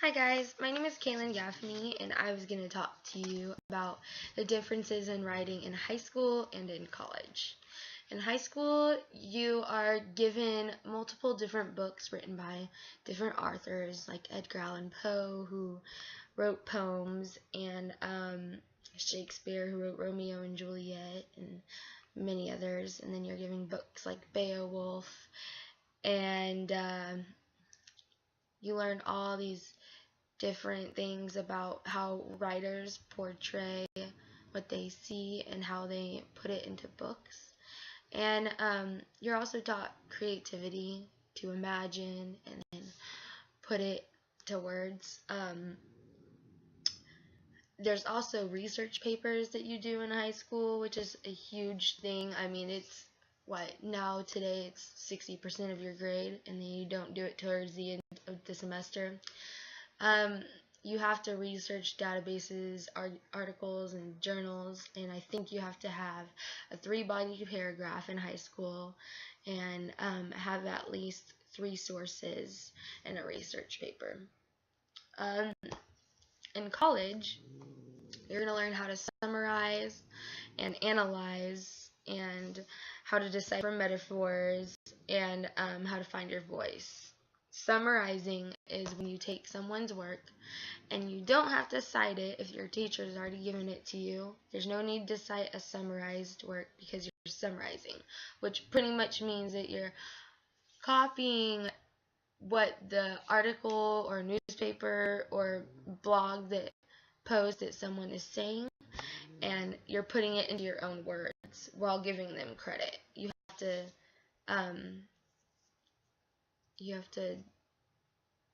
Hi guys, my name is Kaylin Gaffney and I was going to talk to you about the differences in writing in high school and in college. In high school, you are given multiple different books written by different authors like Edgar Allan Poe, who wrote poems, and Shakespeare, who wrote Romeo and Juliet, and many others. And then you're given books like Beowulf, and you learn all these different things about how writers portray what they see and how they put it into books. And you're also taught creativity, to imagine and then put it to words. There's also research papers that you do in high school, which is a huge thing. I mean, it's today it's 60% of your grade, and then you don't do it towards the end of the semester. You have to research databases, articles, and journals, and I think you have to have a 3-body paragraph in high school and have at least 3 sources in a research paper. In college, you're going to learn how to summarize and analyze and how to decipher metaphors and how to find your voice. Summarizing is when you take someone's work and you don't have to cite it if your teacher has already given it to you. There's no need to cite a summarized work because you're summarizing, which pretty much means that you're copying what the article or newspaper or blog that post that someone is saying, and you're putting it into your own words while giving them credit. You have to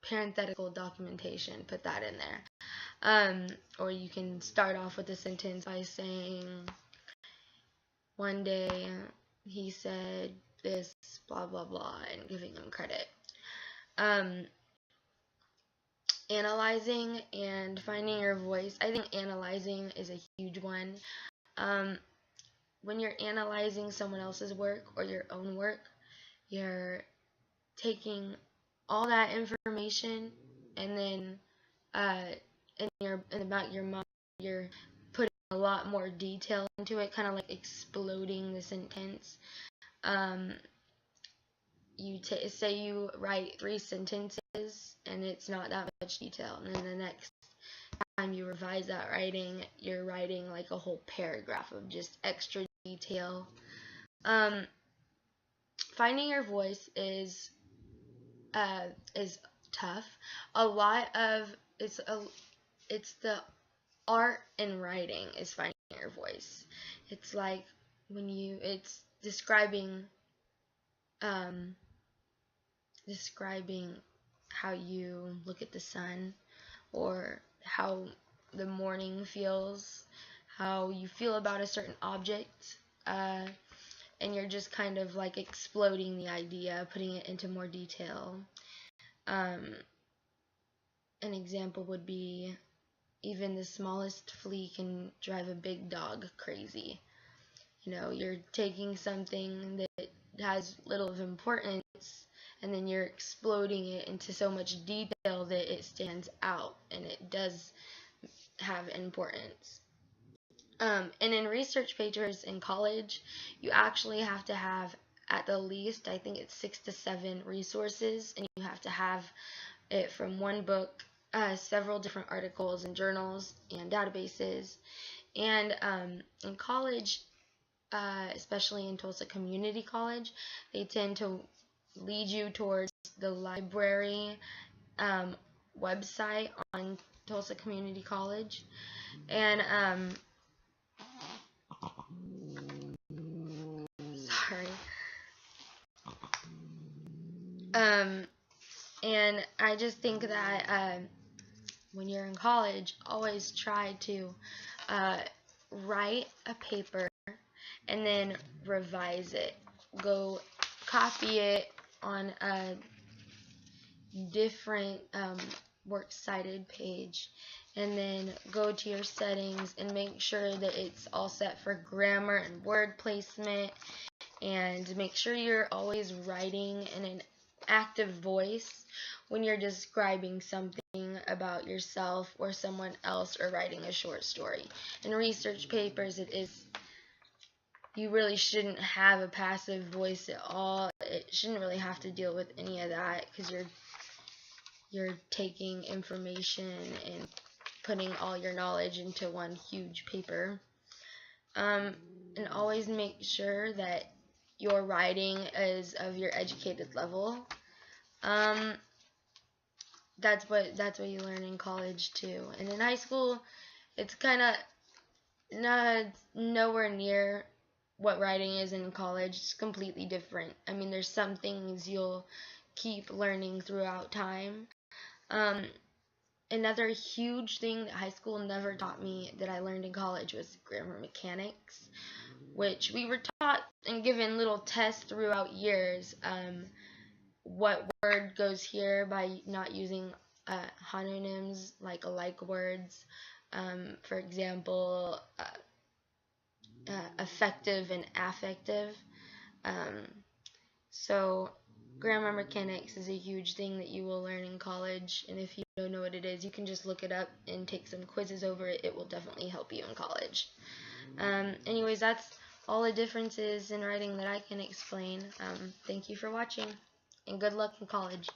parenthetical documentation, put that in there. Or you can start off with a sentence by saying, one day he said this, blah, blah, blah, and giving them credit. Analyzing and finding your voice. I think analyzing is a huge one. When you're analyzing someone else's work or your own work, you're taking all that information and then about your mind, you're putting a lot more detail into it, kind of like exploding the sentence. Say you write 3 sentences and it's not that much detail, and then the next time you revise that writing, you're writing like a whole paragraph of just extra detail. Finding your voice is tough. It's the art in writing is finding your voice. It's like it's describing how you look at the sun, or how the morning feels, how you feel about a certain object, and you're just kind of like exploding the idea, putting it into more detail. An example would be, even the smallest flea can drive a big dog crazy. You're taking something that has little of importance, and then you're exploding it into so much detail that it stands out and it does have importance. And in research papers in college, you actually have to have at the least, I think it's 6 to 7 resources, and you have to have it from one book, several different articles and journals and databases. And in college, especially in Tulsa Community College, they tend to lead you towards the library website on Tulsa Community College. And and I just think that when you're in college, always try to write a paper and then revise it. Go copy it on a different works cited page, and then go to your settings and make sure that it's all set for grammar and word placement, and make sure you're always writing in an active voice, when you're describing something about yourself or someone else or writing a short story. In research papers, you really shouldn't have a passive voice at all. It shouldn't really have to deal with any of that, because you're taking information and putting all your knowledge into one huge paper. And always make sure that your writing is of your educated level. That's what you learn in college too. And in high school, it's kind of nowhere near what writing is in college. It's completely different. I mean, there's some things you'll keep learning throughout time. Another huge thing that high school never taught me that I learned in college was grammar mechanics, which we were taught and given little tests throughout years. What word goes here by not using homonyms, like words. For example, affective and affective. So grammar mechanics is a huge thing that you will learn in college, and if you don't know what it is, you can just look it up and take some quizzes over it. It will definitely help you in college. Anyways, that's all the differences in writing that I can explain. Thank you for watching, and good luck in college.